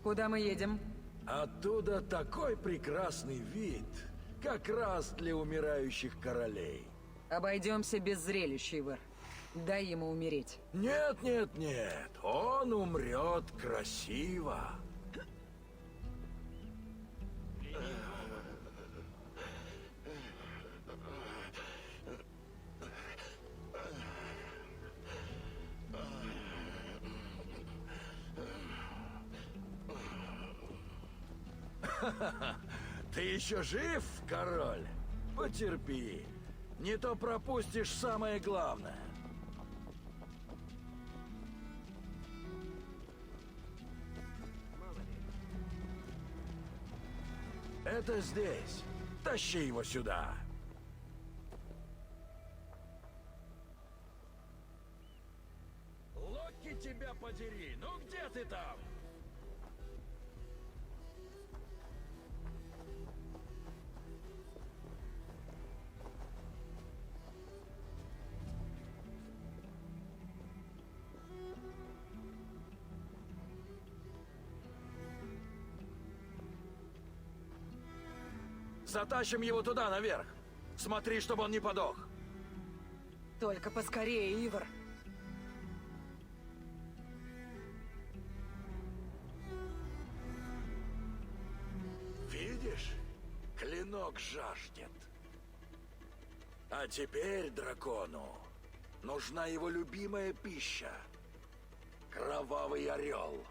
Куда мы едем? Оттуда такой прекрасный вид, как раз для умирающих королей. Обойдемся без зрелищ, Ивар. Дай ему умереть. Нет, нет, нет, он умрет красиво. Ты еще жив, король? Потерпи. Не то пропустишь самое главное. Это здесь. Тащи его сюда. Локи, тебя подери! Ну где ты там? Затащим его туда, наверх. Смотри, чтобы он не подох. Только поскорее, Ивар. Видишь? Клинок жаждет. А теперь дракону нужна его любимая пища. Кровавый орел.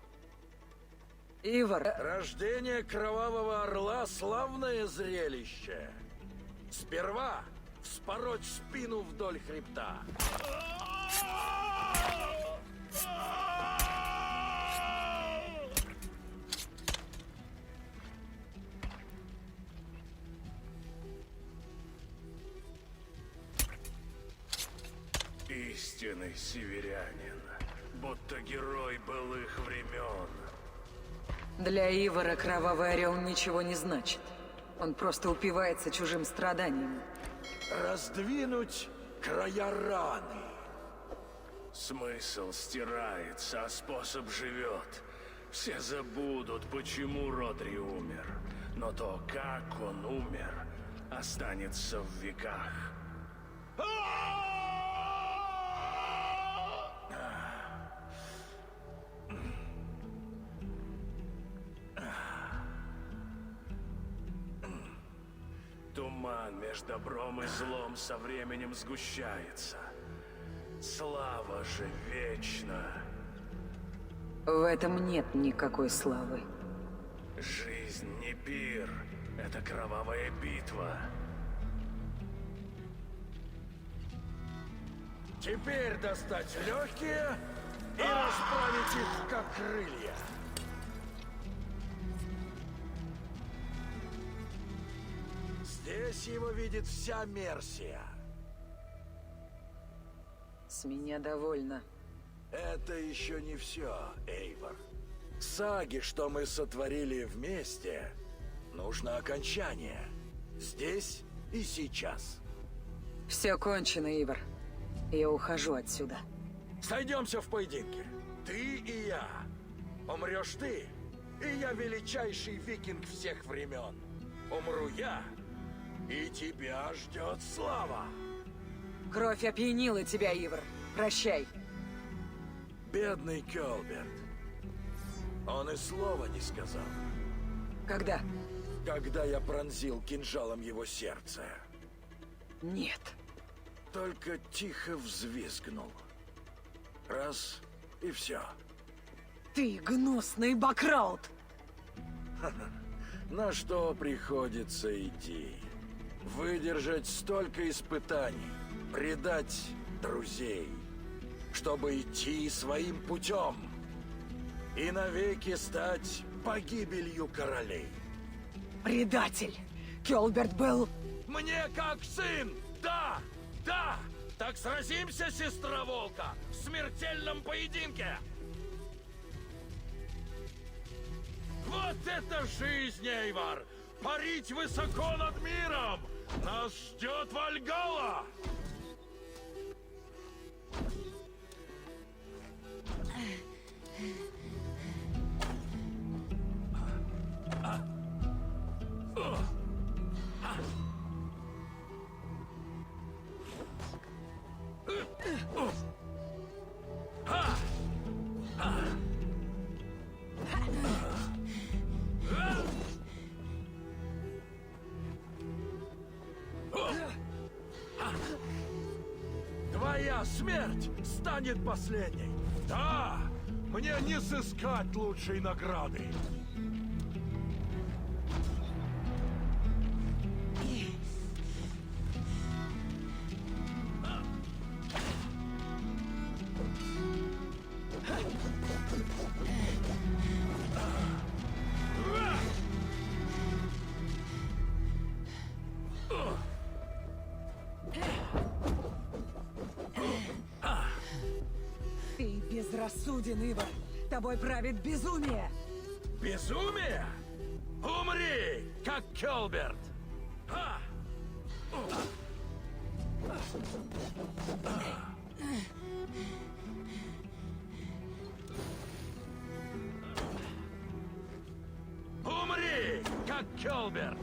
Ивар, Рождение кровавого орла — славное зрелище. Сперва вспороть спину вдоль хребта. Истинный северянин, будто герой былых времен. для Ивара кровавый орел ничего не значит. Он просто упивается чужим страданием. Раздвинуть края раны. Смысл стирается, а способ живет. Все забудут, почему Родри умер. Но то, как он умер, останется в веках. Туман между добром и злом со временем сгущается. Слава же вечна. В этом нет никакой славы. Жизнь не пир, это кровавая битва. Теперь достать легкие и расправить их, как крылья. Здесь его видит вся Мерсия. С меня довольно. Это еще не все, Эйвор. Саги, что мы сотворили вместе, нужно окончание. Здесь и сейчас. Все кончено, Ивар. Я ухожу отсюда. Сойдемся в поединке. Ты и я. Умрешь ты, и я величайший викинг всех времен. Умру я, и тебя ждет слава. Кровь опьянила тебя, Ивар. Прощай. Бедный Кёлберт. Он и слова не сказал. Когда? Когда я пронзил кинжалом его сердце. Нет. Только тихо взвизгнул. Раз, и все. Ты гнусный Бакраут! На что приходится идти? Выдержать столько испытаний, предать друзей, чтобы идти своим путем и навеки стать погибелью королей. Предатель! Кёлберт был... Мне как сын! Да! Да! Так сразимся, сестра Волка, в смертельном поединке! Вот это жизнь, Эйвар! Парить высоко над миром! Нас ждет Вальгалла! а смерть станет последней. Да, мне не сыскать лучшей награды. Ты безрассуден, Ивар. Тобой правит безумие. Безумие? Умри, как Келберт! Ха! Умри, как Келберт!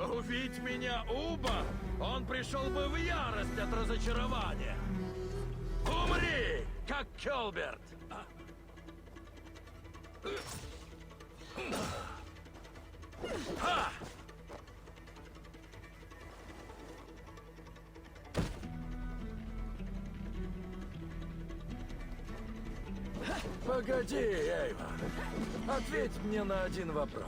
Увидь меня, Уба, он пришел бы в ярость от разочарования. Умри, как Келберт! Ха! Погоди, Эйва. Ответь мне на один вопрос.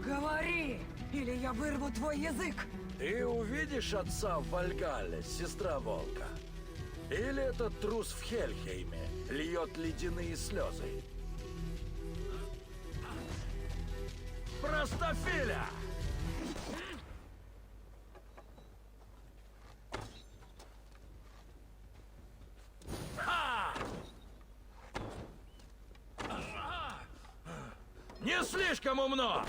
Говори, или я вырву твой язык. Ты увидишь отца в Вальгалле, сестра Волка? Или этот трус в Хельхейме льет ледяные слезы? Простофиля! Ха! Не слишком умно!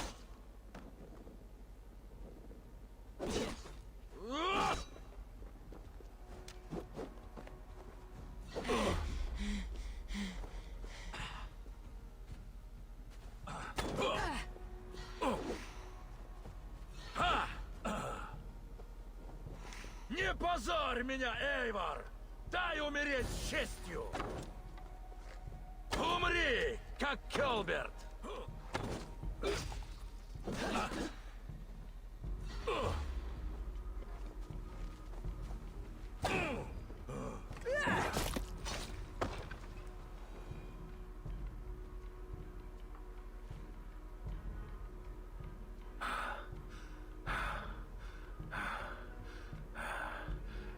Не позорь меня, Эйвар! Дай умереть с честью! Умри, как Келберт!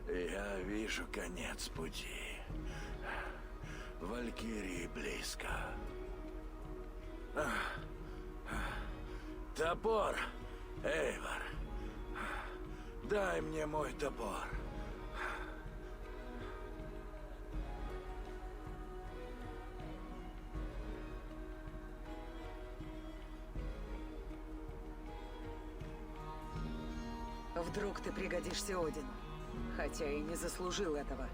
Я вижу конец пути. Валькирии близко. Топор, Эйвар. Дай мне мой топор. Вдруг ты пригодишься Одину, хотя и не заслужил этого.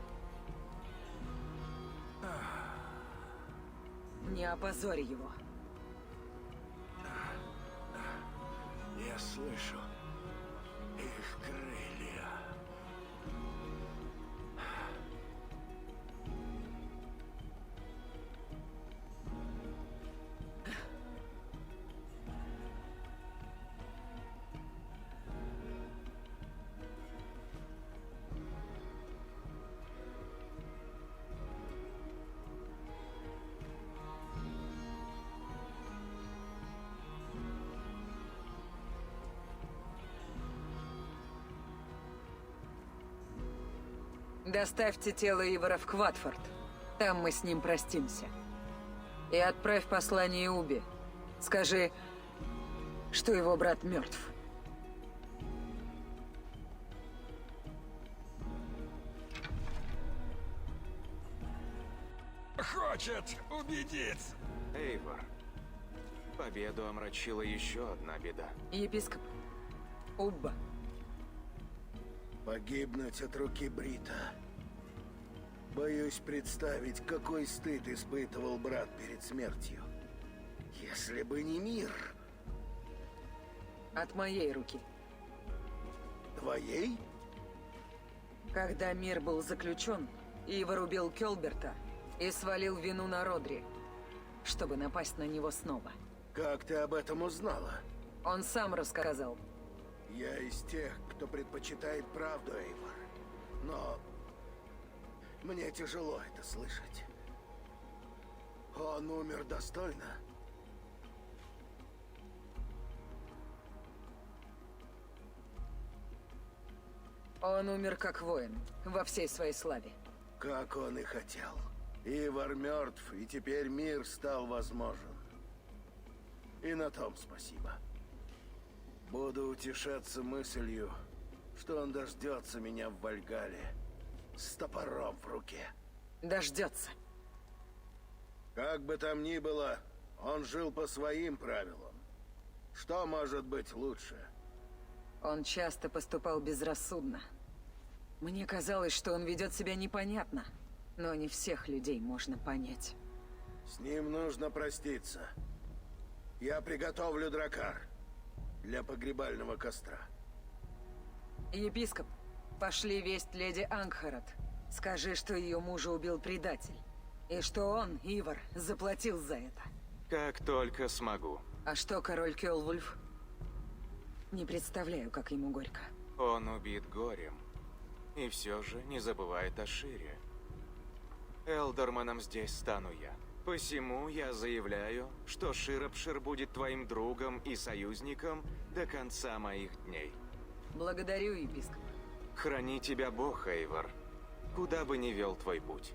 Не опозорь его. Я слышу их крылья. Доставьте тело Ивара в Кватфорд. Там мы с ним простимся. И отправь послание Уби. Скажи, что его брат мертв. Хочет убедиться. Эйвор, победу омрачила еще одна беда. Епископ. Убба. Погибнуть от руки Брита. Боюсь представить, какой стыд испытывал брат перед смертью. Если бы не мир. От моей руки. Твоей? Когда мир был заключен, Ивар убил Келберта и свалил вину на Родри. чтобы напасть на него снова. Как ты об этом узнала? Он сам рассказал. Я из тех, кто предпочитает правду, Эйвор. Но мне тяжело это слышать. Он умер достойно. Он умер как воин, во всей своей славе. Как он и хотел. Ивар мертв, и теперь мир стал возможен. И на том спасибо. Буду утешаться мыслью, что он дождется меня в Вальгале с топором в руке. Дождется. Как бы там ни было, он жил по своим правилам. Что может быть лучше? Он часто поступал безрассудно. Мне казалось, что он ведет себя непонятно. Но не всех людей можно понять. С ним нужно проститься. Я приготовлю дракар для погребального костра. Епископ, пошли весть леди Ангхарат. Скажи, что ее мужа убил предатель. И что он, Ивар, заплатил за это. Как только смогу. А что король Кёлвульф? Не представляю, как ему горько. Он убит горем. И все же не забывает о Шире. Элдерманом здесь стану я. Посему я заявляю, что Широпшир будет твоим другом и союзником до конца моих дней. Благодарю, епископ. Храни тебя Бог, Эйвор, куда бы ни вел твой путь.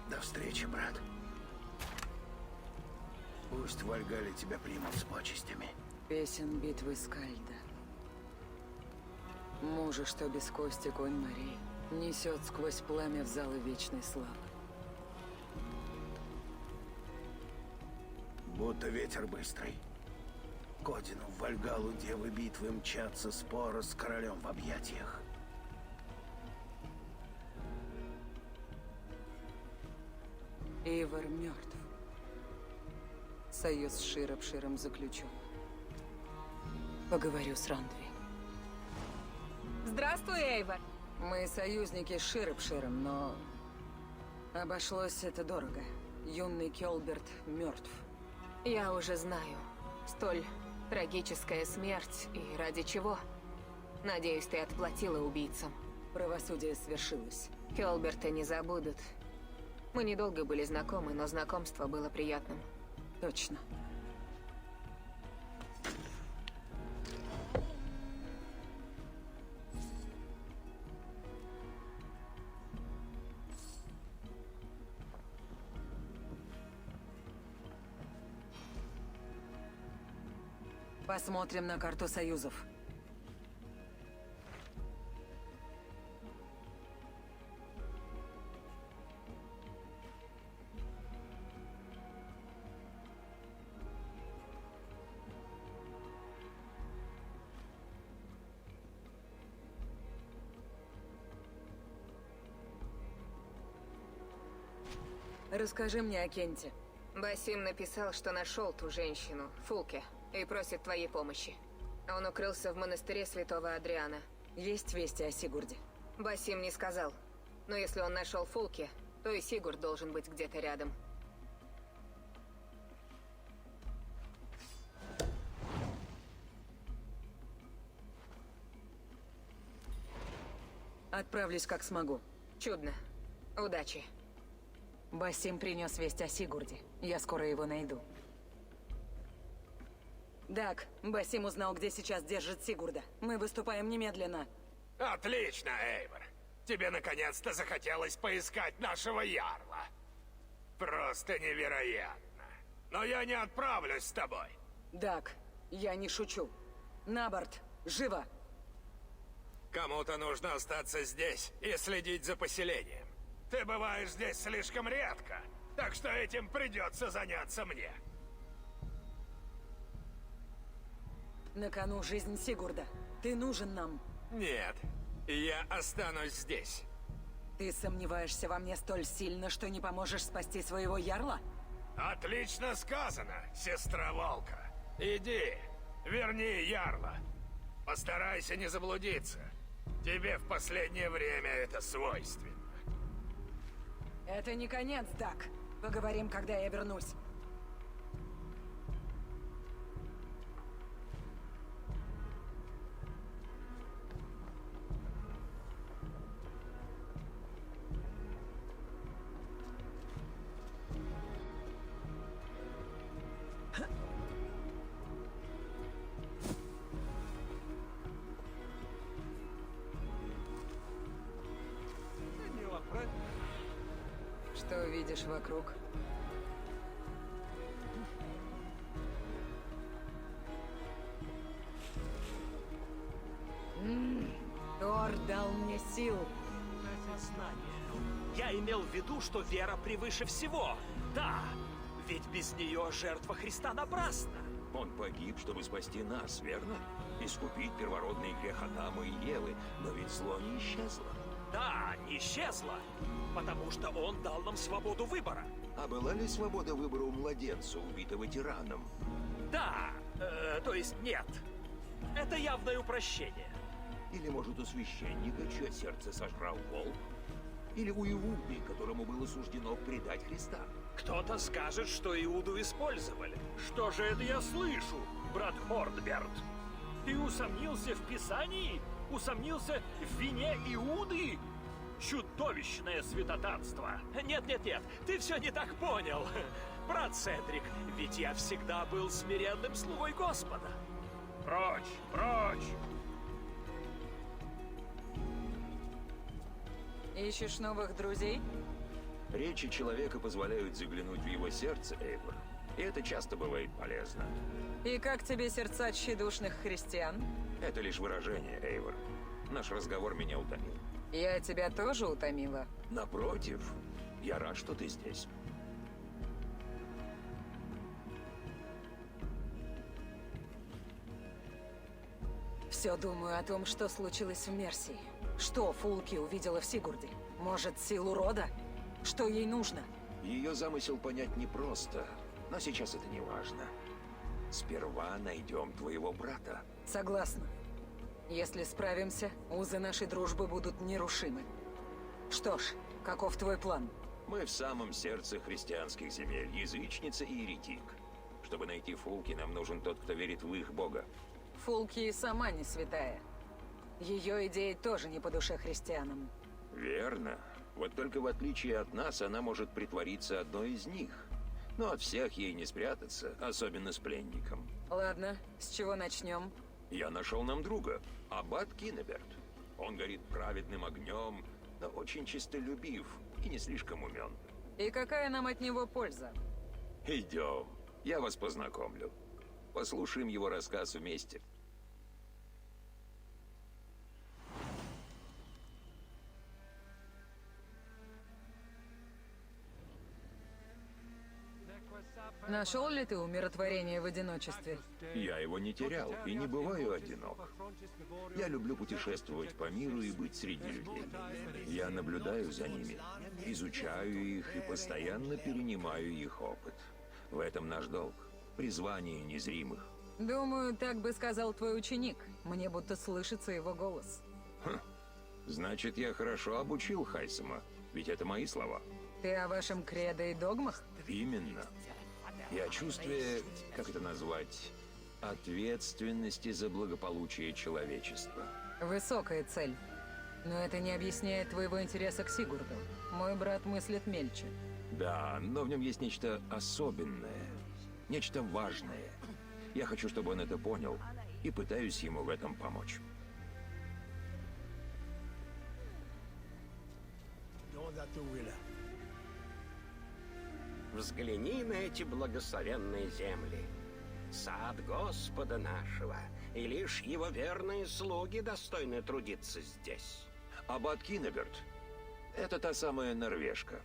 До встречи, брат. Пусть в Вальгале тебя примут с почестями. Песен битвы Скальда. Мужа, что без кости конь морей, несет сквозь пламя в залы вечной славы. Будто ветер быстрый. К Одину в Вальгалу девы битвы мчатся споро с королем в объятиях. Ивар мертв. Союз с Широпширом заключен. Поговорю с Рандви. Здравствуй, Эйвор. Мы союзники с Широпширом, но... обошлось это дорого. Юный Кёлберт мертв. Я уже знаю. Столь трагическая смерть, и ради чего? Надеюсь, ты отплатила убийцам. Правосудие свершилось. Кёлберта не забудут. Мы недолго были знакомы, но знакомство было приятным. Точно. Посмотрим на карту союзов. Расскажи мне о Кенте. Басим написал, что нашел ту женщину, Фулке, и просит твоей помощи. Он укрылся в монастыре святого Адриана. Есть вести о Сигурде? Басим не сказал. Но если он нашел Фулке, то и Сигурд должен быть где-то рядом. Отправлюсь как смогу. Чудно. Удачи. Басим принес весть о Сигурде. Я скоро его найду. Дак, Басим узнал, где сейчас держит Сигурда. Мы выступаем немедленно. Отлично, Эйвор. Тебе наконец-то захотелось поискать нашего ярла. Просто невероятно. Но я не отправлюсь с тобой. Дак, я не шучу. На борт, живо! Кому-то нужно остаться здесь и следить за поселением. Ты бываешь здесь слишком редко, так что этим придется заняться мне. На кону жизнь Сигурда. Ты нужен нам. Нет, Я останусь здесь. Ты сомневаешься во мне столь сильно, что не поможешь спасти своего ярла? Отлично сказано, сестра Волка. Иди, верни Ярла. Постарайся не заблудиться. Тебе в последнее время это свойственно. Это не конец, Дак. Поговорим, когда я вернусь. Что видишь вокруг? Тор дал мне сил. Я имел в виду, что вера превыше всего. Да, ведь без нее жертва Христа напрасна. Он погиб, чтобы спасти нас, верно? Искупить первородный грех Адама и Евы, но ведь зло не исчезло. Да, не исчезла, потому что он дал нам свободу выбора. А была ли свобода выбора у младенца, убитого тираном? Да, то есть нет. Это явное упрощение. Или, может, у священника, чье сердце сожрал волк? Или у Иуды, которому было суждено предать Христа? Кто-то скажет, что Иуду использовали. Что же это я слышу, брат Хордберт? Ты усомнился в Писании? Усомнился в вине Иуды? Чудовищное святотатство. Нет, ты все не так понял. Брат Седрик, ведь я всегда был смиренным слугой Господа. Прочь, прочь! Ищешь новых друзей? Речи человека позволяют заглянуть в его сердце, Эйвор. И это часто бывает полезно. И как тебе сердца тщедушных христиан? Это лишь выражение, Эйвор. Наш разговор меня утомил. Я тебя тоже утомила. Напротив, я рад, что ты здесь. Все думаю о том, что случилось в Мерсии. Что Фулки увидела в Сигурде? Может, силу рода? Что ей нужно? Ее замысел понять непросто, но сейчас это не важно. Сперва найдем твоего брата. Согласна. Если справимся, узы нашей дружбы будут нерушимы. Что ж, каков твой план? Мы в самом сердце христианских земель, язычница и еретик. Чтобы найти Фулки, нам нужен тот, кто верит в их бога. Фулки и сама не святая. Ее идеи тоже не по душе христианам. Верно. Вот только в отличие от нас, она может притвориться одной из них. Но от всех ей не спрятаться, особенно с пленником. Ладно, с чего начнем? Я нашел нам друга, аббат Кинеберт. Он горит праведным огнем, но очень честолюбив и не слишком умен. И какая нам от него польза? Идем, я вас познакомлю. Послушаем его рассказ вместе. Нашел ли ты умиротворение в одиночестве? Я его не терял и не бываю одинок. Я люблю путешествовать по миру и быть среди людей. Я наблюдаю за ними, изучаю их и постоянно перенимаю их опыт. В этом наш долг. Призвание незримых. Думаю, так бы сказал твой ученик. Мне будто слышится его голос. Значит, я хорошо обучил Хайсема, ведь это мои слова. Ты о вашем кредо и догмах? Именно. И о чувстве, как это назвать, ответственности за благополучие человечества. Высокая цель. Но это не объясняет твоего интереса к Сигурду. Мой брат мыслит мельче. Да, но в нем есть нечто особенное, нечто важное. Я хочу, чтобы он это понял, и пытаюсь ему в этом помочь. Взгляни на эти благословенные земли. Сад Господа нашего, и лишь его верные слуги достойны трудиться здесь. Аббат Кинеберт — это та самая норвежка.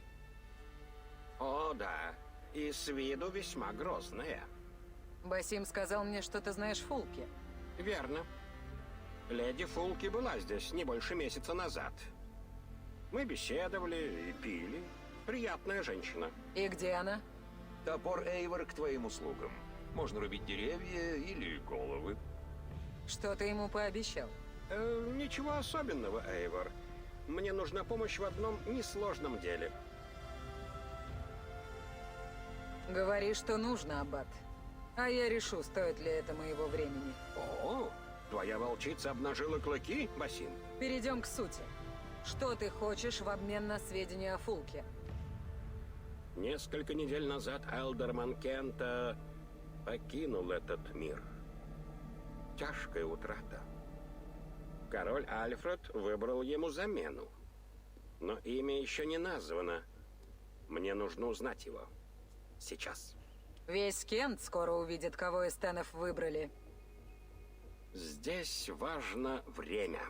О, да, и с виду весьма грозная. Басим сказал мне, что ты знаешь Фулки. Верно. Леди Фулки была здесь не больше месяца назад. Мы беседовали и пили. Приятная женщина. И где она? Топор Эйвор к твоим услугам. Можно рубить деревья или головы. Что ты ему пообещал? Ничего особенного, Эйвор. Мне нужна помощь в одном несложном деле. Говори, что нужно, Аббат. А я решу, стоит ли это моего времени. О, твоя волчица обнажила клыки, Басим? Перейдем к сути. Что ты хочешь в обмен на сведения о Фулке? Несколько недель назад Элдерман Кента покинул этот мир. Тяжкая утрата. Король Альфред выбрал ему замену. Но имя еще не названо. Мне нужно узнать его. Сейчас. Весь Кент скоро увидит, кого из Тенов выбрали. Здесь важно время.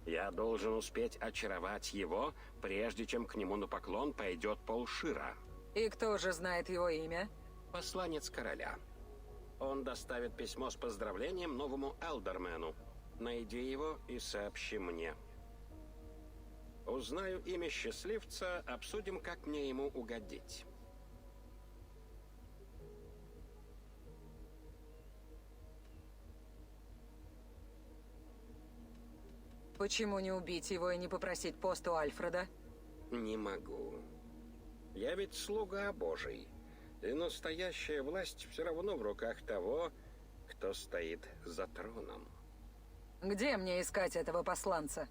Я должен успеть очаровать его, прежде чем к нему на поклон пойдет полшира. И кто же знает его имя? Посланец короля. Он доставит письмо с поздравлением новому Элдермену. Найди его и сообщи мне. Узнаю имя счастливца, обсудим, как мне ему угодить. Почему не убить его и не попросить пост у Альфреда? Не могу. Я ведь слуга Божий. И настоящая власть все равно в руках того, кто стоит за троном. Где мне искать этого посланца?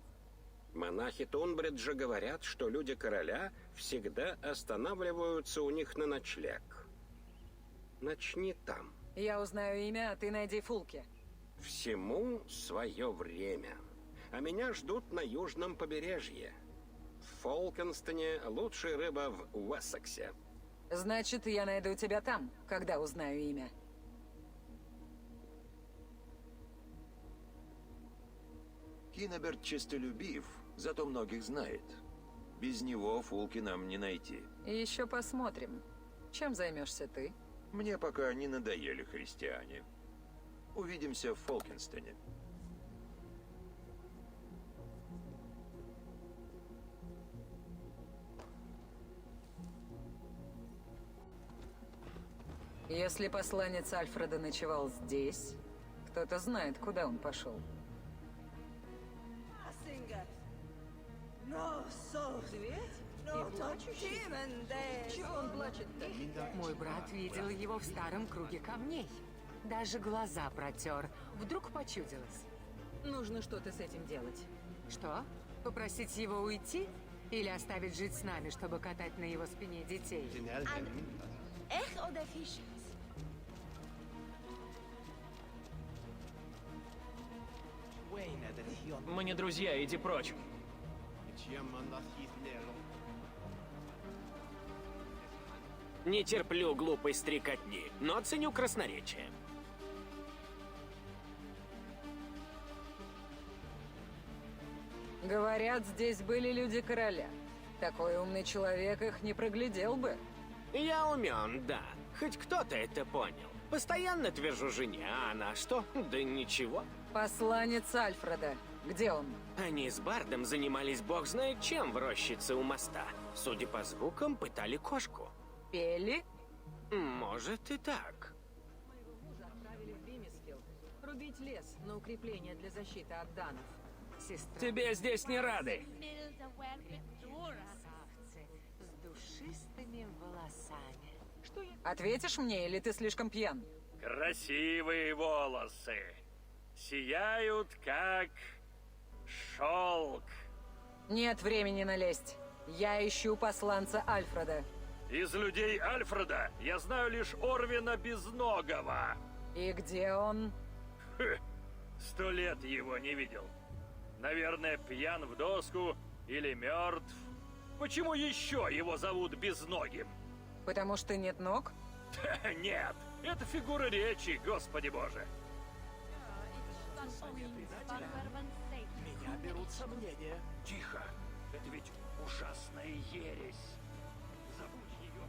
Монахи Тунбриджа говорят, что люди короля всегда останавливаются у них на ночлег. Начни там. Я узнаю имя, а ты найди Фулки. Всему свое время. А меня ждут на южном побережье. В Фолкенстоне лучшая рыба в Уэссексе. Значит, я найду тебя там, когда узнаю имя. Киноберт честолюбив, зато многих знает. Без него Фулки нам не найти. И еще посмотрим. Чем займешься ты? Мне пока не надоели христиане. Увидимся в Фолкенстоне. Если посланец Альфреда ночевал здесь, кто-то знает, куда он пошел. Чего он плачет-то? Мой брат видел его в старом круге камней. Даже глаза протер. Вдруг почудилось. Нужно что-то с этим делать. Что? Попросить его уйти? Или оставить жить с нами, чтобы катать на его спине детей? Мы не друзья, иди прочь. Не терплю глупой стрекотни, но ценю красноречие. Говорят, здесь были люди короля. Такой умный человек их не проглядел бы. Я умен, да. Хоть кто-то это понял. Постоянно твержу жене, а она что? Да ничего. Посланец Альфреда. Где он? Они с Бардом занимались бог знает чем в рощице у моста. Судя по звукам, пытали кошку. Пели? Может и так. Моего мужа отправили в Бимисфилд. Рубить лес на укрепление для защиты от данов. Сестра. Тебе здесь не рады. Красавцы с душистыми волосами. Что я... Ответишь мне, или ты слишком пьян? Красивые волосы. Сияют, как шелк. Нет времени налезть. Я ищу посланца Альфреда. Из людей Альфреда я знаю лишь Орвина Безногого. И где он? 100 лет его не видел. Наверное, пьян в доску или мертв. Почему еще его зовут Безногим? Потому что нет ног? Нет, это фигура речи, Господи Боже. Меня берут сомнения. Тихо, это ведь ужасная ересь. Забудь ее.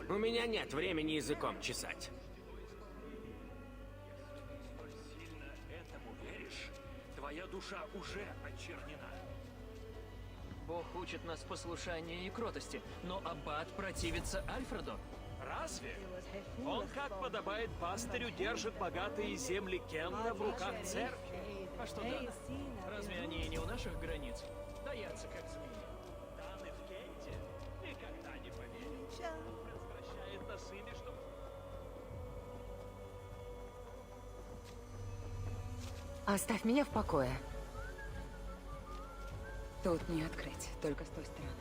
У меня нет времени языком чесать. Сильно этому веришь? Твоя душа уже очернена. Бог учит нас послушанию и кротости, но аббат противится Альфреду. Разве? Он, как подобает пастырю, держит богатые земли Кента в руках церкви. А что да? Разве они не у наших границ? Таятся как змеи. Даны в Кенте никогда не поверят. Развращает нас ими, чтобы... Оставь меня в покое. Тут не открыть, только с той стороны.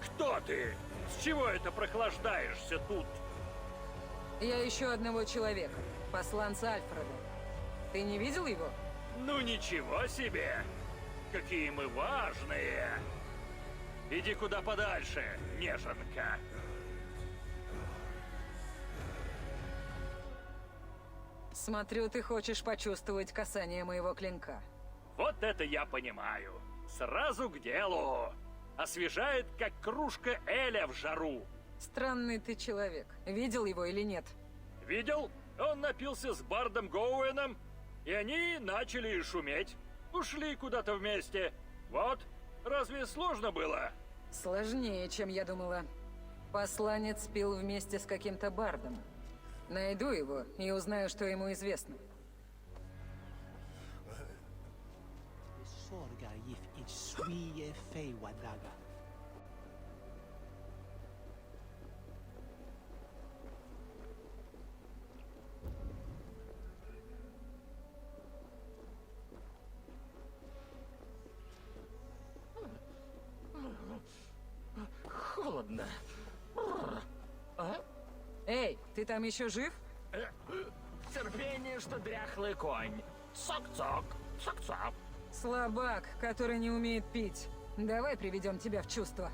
Кто ты? С чего это прохлаждаешься тут? Я ищу одного человека, посланца Альфреда. Ты не видел его? Ну ничего себе! Какие мы важные! Иди куда подальше, неженка! Смотрю, ты хочешь почувствовать касание моего клинка. Вот это я понимаю. Сразу к делу. Освежает, как кружка эля в жару. Странный ты человек. Видел его или нет? Видел? Он напился с Бардом Гоуэном, и они начали шуметь. Ушли куда-то вместе. Вот. Разве сложно было? Сложнее, чем я думала. Посланец пил вместе с каким-то бардом. Найду его и узнаю, что ему известно. Холодно. Эй, ты там еще жив? Терпение, что дряхлый конь. Цок-цок, цок-цок. Слабак, который не умеет пить. Давай приведем тебя в чувство.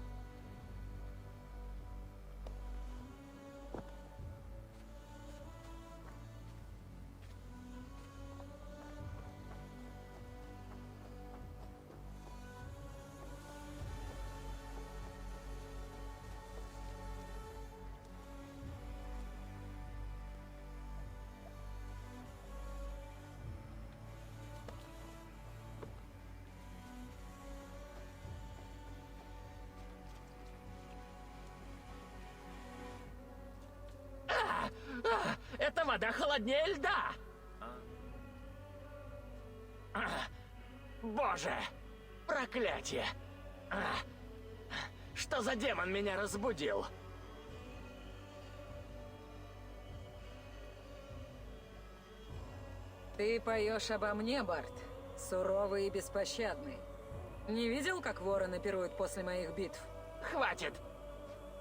Эта вода холоднее льда! Боже! Проклятие! Что за демон меня разбудил? Ты поешь обо мне, Барт. Суровый и беспощадный. Не видел, как вороны пируют после моих битв? Хватит!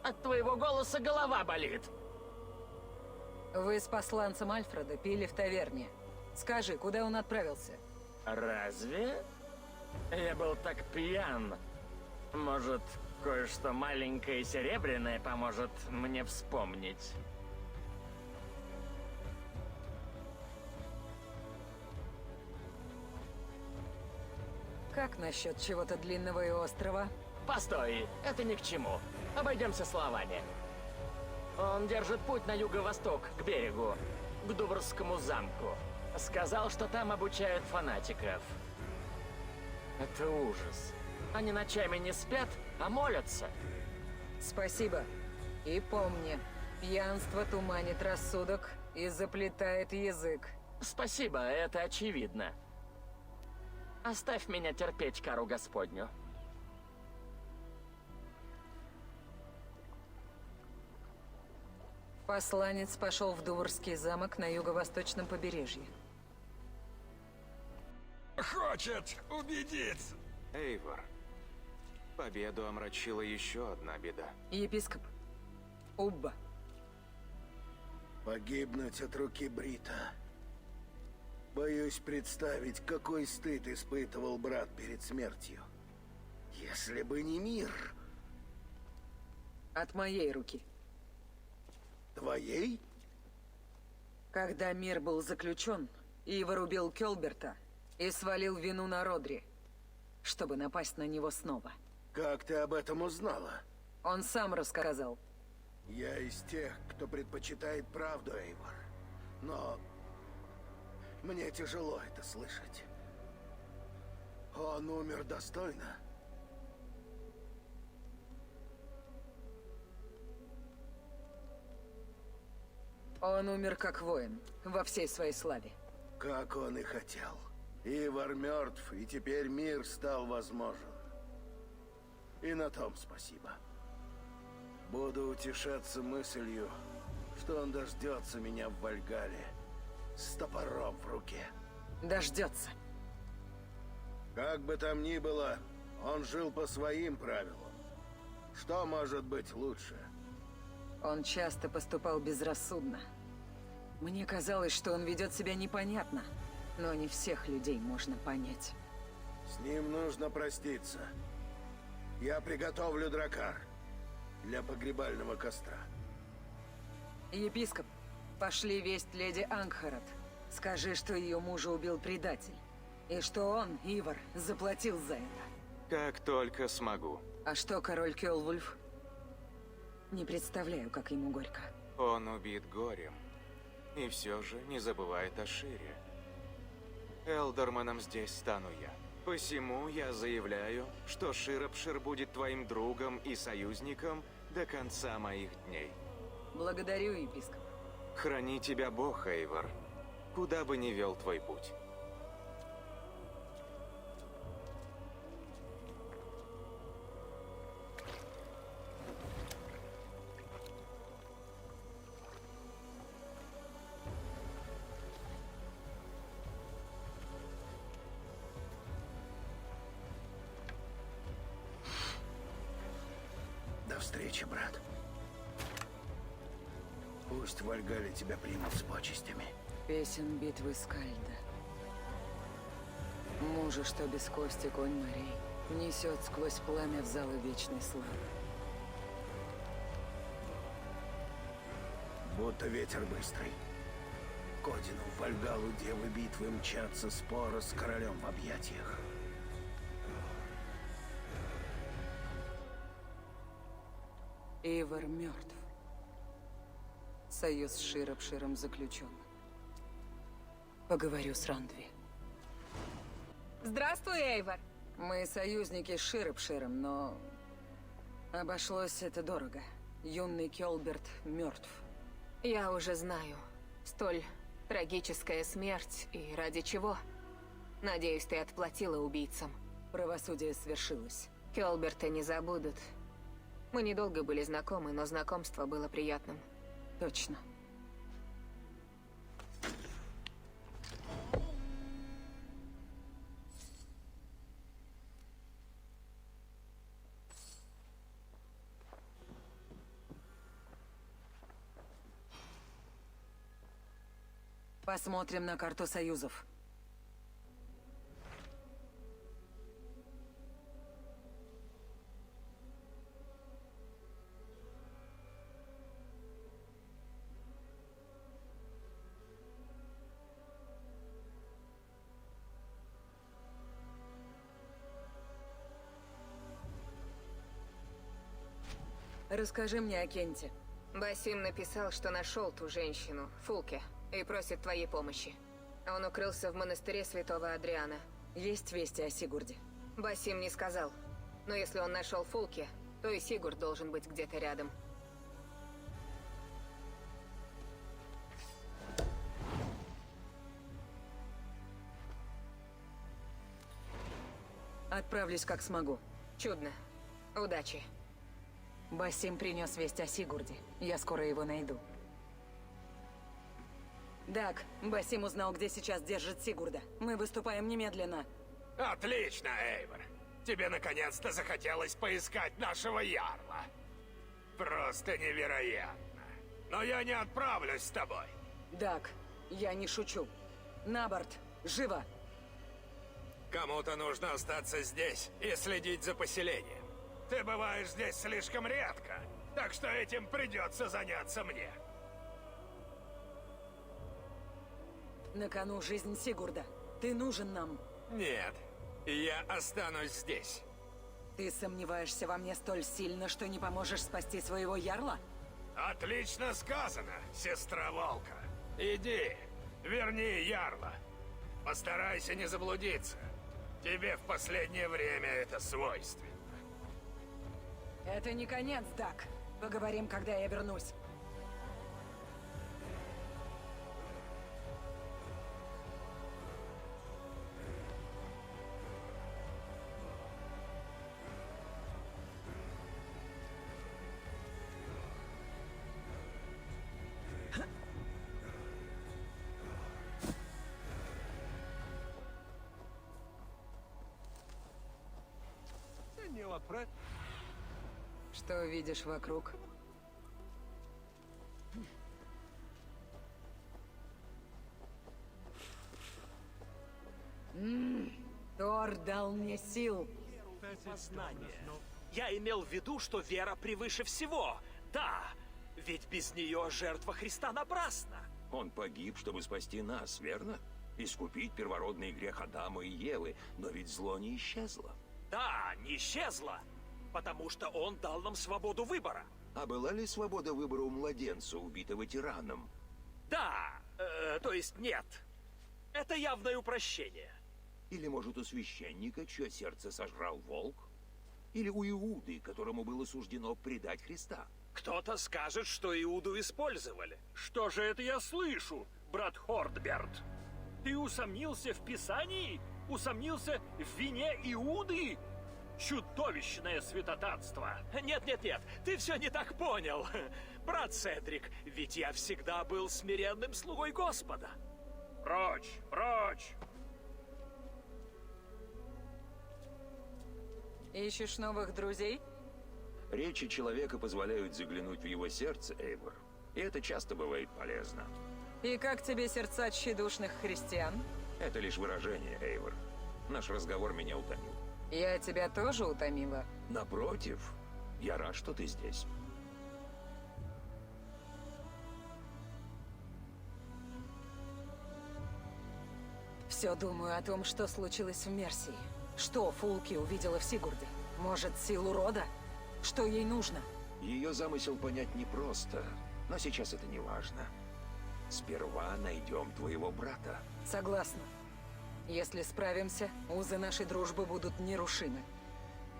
От твоего голоса голова болит. Вы с посланцем Альфреда пили в таверне. Скажи, куда он отправился? Разве? Я был так пьян. Может, кое-что маленькое и серебряное поможет мне вспомнить. Как насчет чего-то длинного и острого? Постой, это ни к чему. Обойдемся словами. Он держит путь на юго-восток, к берегу, к Дуврскому замку. Сказал, что там обучают фанатиков. Это ужас. Они ночами не спят, а молятся. Спасибо. И помни, пьянство туманит рассудок и заплетает язык. Спасибо, это очевидно. Оставь меня терпеть кару Господню. Посланец пошел в Дуврский замок на юго-восточном побережье. Хочет убедиться. Эйвор, победу омрачила еще одна беда. Епископ. Убба. Погибнуть от руки Брита. Боюсь представить, какой стыд испытывал брат перед смертью. Если бы не мир. От моей руки. Твоей? Когда мир был заключен, Ивар убил Кёлберта и свалил вину на Родри, чтобы напасть на него снова. Как ты об этом узнала? Он сам рассказал. Я из тех, кто предпочитает правду, Эйвор. Но мне тяжело это слышать. Он умер достойно. Он умер как воин, во всей своей славе. Как он и хотел. Ивар мертв, и теперь мир стал возможен. И на том спасибо. Буду утешаться мыслью, что он дождется меня в Вальгале с топором в руке. Дождется. Как бы там ни было, он жил по своим правилам. Что может быть лучше? Он часто поступал безрассудно. Мне казалось, что он ведет себя непонятно, но не всех людей можно понять. С ним нужно проститься. Я приготовлю дракар для погребального костра. Епископ, пошли весть леди Ангхарат. Скажи, что ее мужа убил предатель. И что он, Ивар, заплатил за это. Как только смогу. А что король Кёлвульф? Не представляю, как ему горько. Он убит горем. И все же не забывает о Шире. Элдорманом здесь стану я. Посему я заявляю, что Широпшир будет твоим другом и союзником до конца моих дней. Благодарю, епископ. Храни тебя Бог, Эйвор, куда бы ни вел твой путь. До встречи, брат. Пусть в Вальгале тебя примут с почестями. Песен битвы Скальда. Мужа, что без кости конь морей, несет сквозь пламя в залы вечной славы. Будто ветер быстрый. К Одину в Вальгалу девы битвы мчатся споро с королем в объятиях. Ивар мертв. Союз с Широпширом заключен. Поговорю с Рандви. Здравствуй, Эйвор. Мы союзники с Широпширом, но... обошлось это дорого. Юный Кёлберт мертв. Я уже знаю. Столь трагическая смерть, и ради чего? Надеюсь, ты отплатила убийцам. Правосудие свершилось. Кёлберта не забудут. Мы недолго были знакомы, но знакомство было приятным. Точно. Посмотрим на карту союзов. Расскажи мне о Кенте. Басим написал, что нашел ту женщину, Фулке, и просит твоей помощи. Он укрылся в монастыре святого Адриана. Есть вести о Сигурде? Басим не сказал. Но если он нашел Фулке, то и Сигурд должен быть где-то рядом. Отправлюсь как смогу. Чудно. Удачи. Басим принес весть о Сигурде. Я скоро его найду. Дак, Басим узнал, где сейчас держит Сигурда. Мы выступаем немедленно. Отлично, Эйвор. Тебе наконец-то захотелось поискать нашего ярла. Просто невероятно. Но я не отправлюсь с тобой. Дак, я не шучу. На борт, живо! Кому-то нужно остаться здесь и следить за поселением. Ты бываешь здесь слишком редко, так что этим придется заняться мне. На кону жизнь Сигурда. Ты нужен нам. Нет, я останусь здесь. Ты сомневаешься во мне столь сильно, что не поможешь спасти своего ярла? Отлично сказано, сестра Волка. Иди, верни ярла. Постарайся не заблудиться. Тебе в последнее время это свойственно. Это не конец, Дак. Поговорим, когда я вернусь. Что видишь вокруг? Тор дал мне сил. Познание. Я имел в виду, что вера превыше всего. Да, ведь без нее жертва Христа напрасна. Он погиб, чтобы спасти нас, верно? Искупить первородный грех Адама и Евы, но ведь зло не исчезло. Да, не исчезла, потому что он дал нам свободу выбора. А была ли свобода выбора у младенца, убитого тираном? Да, то есть нет. Это явное упрощение. Или, может, у священника, чье сердце сожрал волк? Или у Иуды, которому было суждено предать Христа? Кто-то скажет, что Иуду использовали. Что же это я слышу, брат Хордберт? Ты усомнился в Писании? Усомнился в вине Иуды? Чудовищное святотатство! Нет, ты все не так понял. Брат Седрик, ведь я всегда был смиренным слугой Господа. Прочь, прочь! Ищешь новых друзей? Речи человека позволяют заглянуть в его сердце, Эйвор. И это часто бывает полезно. И как тебе сердца тщедушных христиан? Это лишь выражение, Эйвор. Наш разговор меня утомил. Я тебя тоже утомила. Напротив, я рад, что ты здесь. Все думаю о том, что случилось в Мерсии. Что Фулки увидела в Сигурде? Может, силу рода? Что ей нужно? Ее замысел понять непросто, но сейчас это не важно. Сперва найдем твоего брата. Согласна. Если справимся, узы нашей дружбы будут нерушимы.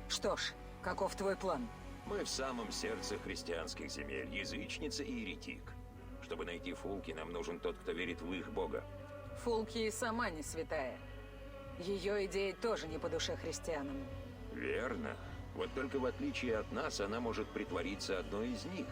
Что ж, каков твой план? Мы в самом сердце христианских земель, язычница и еретик. Чтобы найти Фулки, нам нужен тот, кто верит в их бога. Фулки и сама не святая. Ее идеи тоже не по душе христианам. Верно. Вот только в отличие от нас, она может притвориться одной из них.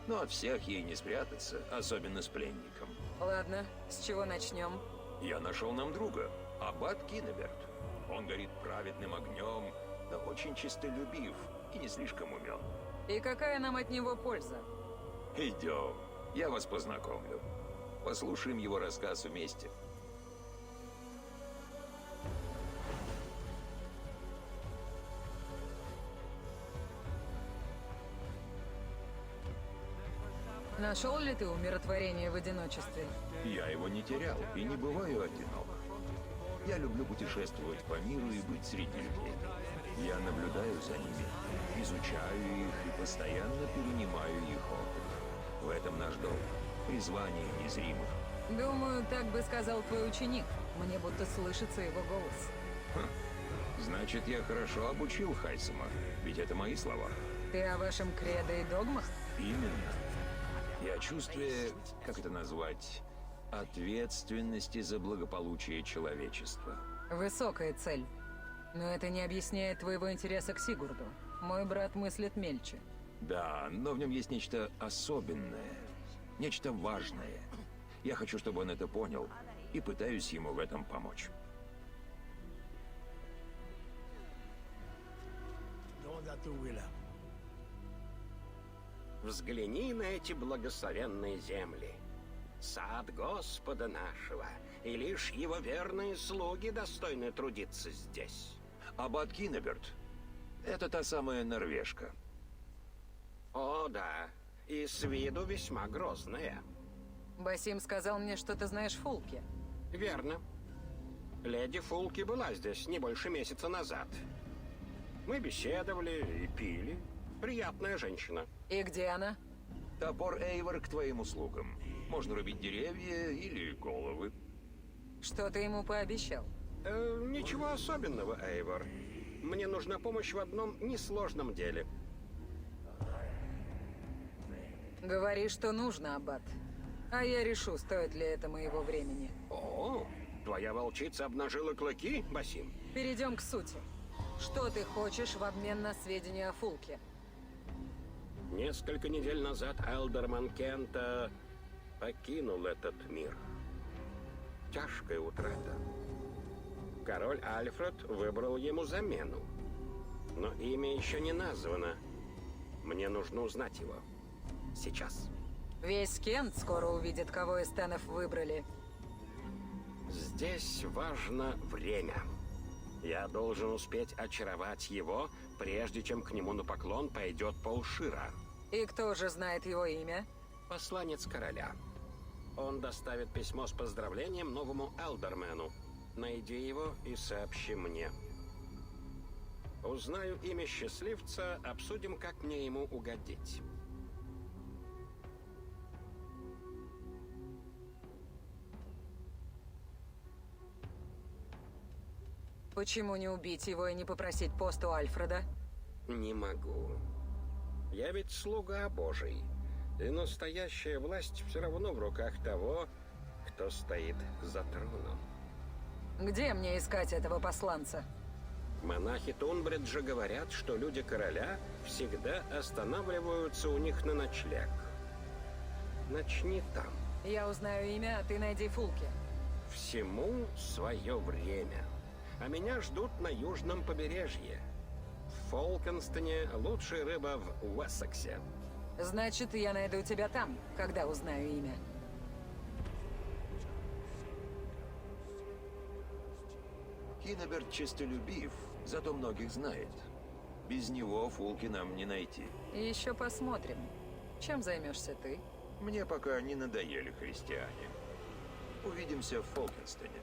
Но от всех ей не спрятаться, особенно с пленником. Ладно, с чего начнем? Я нашел нам друга, аббат Кинеберт. Он горит праведным огнем, но очень честолюбив и не слишком умен. И какая нам от него польза? Идем, я вас познакомлю. Послушаем его рассказ вместе. Нашел ли ты умиротворение в одиночестве? Я его не терял и не бываю одинок. Я люблю путешествовать по миру и быть среди людей. Я наблюдаю за ними, изучаю их и постоянно перенимаю их опыт. В этом наш долг. Призвание незримых. Думаю, так бы сказал твой ученик. Мне будто слышится его голос. Значит, я хорошо обучил Хайсема, ведь это мои слова. Ты о вашем кредо и догмах? Именно. И о чувстве, как это назвать, ответственности за благополучие человечества. Высокая цель. Но это не объясняет твоего интереса к Сигурду. Мой брат мыслит мельче. Да, но в нем есть нечто особенное, нечто важное. Я хочу, чтобы он это понял, и пытаюсь ему в этом помочь. Взгляни на эти благословенные земли. Сад Господа нашего, и лишь его верные слуги достойны трудиться здесь. Аббат Кинеберт. Это та самая норвежка. О, да. И с виду весьма грозная. Басим сказал мне, что ты знаешь Фулки. Верно. Леди Фулки была здесь не больше месяца назад. Мы беседовали и пили. Приятная женщина. И где она? Топор Эйвор к твоим услугам. Можно рубить деревья или головы. Что ты ему пообещал? Ничего особенного, Эйвор. Мне нужна помощь в одном несложном деле. Говори, что нужно, Аббат. А я решу, стоит ли это моего времени. О, твоя волчица обнажила клыки, Басим? Перейдем к сути. Что ты хочешь в обмен на сведения о Фулке? Несколько недель назад Элдерман Кента покинул этот мир. Тяжкая утрата. Король Альфред выбрал ему замену. Но имя еще не названо. Мне нужно узнать его. Сейчас. Весь Кент скоро увидит, кого из Тенов выбрали. Здесь важно время. Я должен успеть очаровать его, прежде чем к нему на поклон пойдет полшира. И кто же знает его имя? Посланец короля. Он доставит письмо с поздравлением новому Элдермену. Найди его и сообщи мне. Узнаю имя счастливца, обсудим, как мне ему угодить. Почему не убить его и не попросить пост у Альфреда? Не могу. Я ведь слуга Божий. И настоящая власть все равно в руках того, кто стоит за троном. Где мне искать этого посланца? Монахи Тунбриджа говорят, что люди короля всегда останавливаются у них на ночлег. Начни там. Я узнаю имя, а ты найди Фулки. Всему свое время. А меня ждут на южном побережье. В Фолкенстоне лучшая рыба в Уэссексе. Значит, я найду тебя там, когда узнаю имя. Кинеберт честолюбив, зато многих знает. Без него Фулки нам не найти. Еще посмотрим. Чем займешься ты? Мне пока не надоели христиане. Увидимся в Фолкенстоне.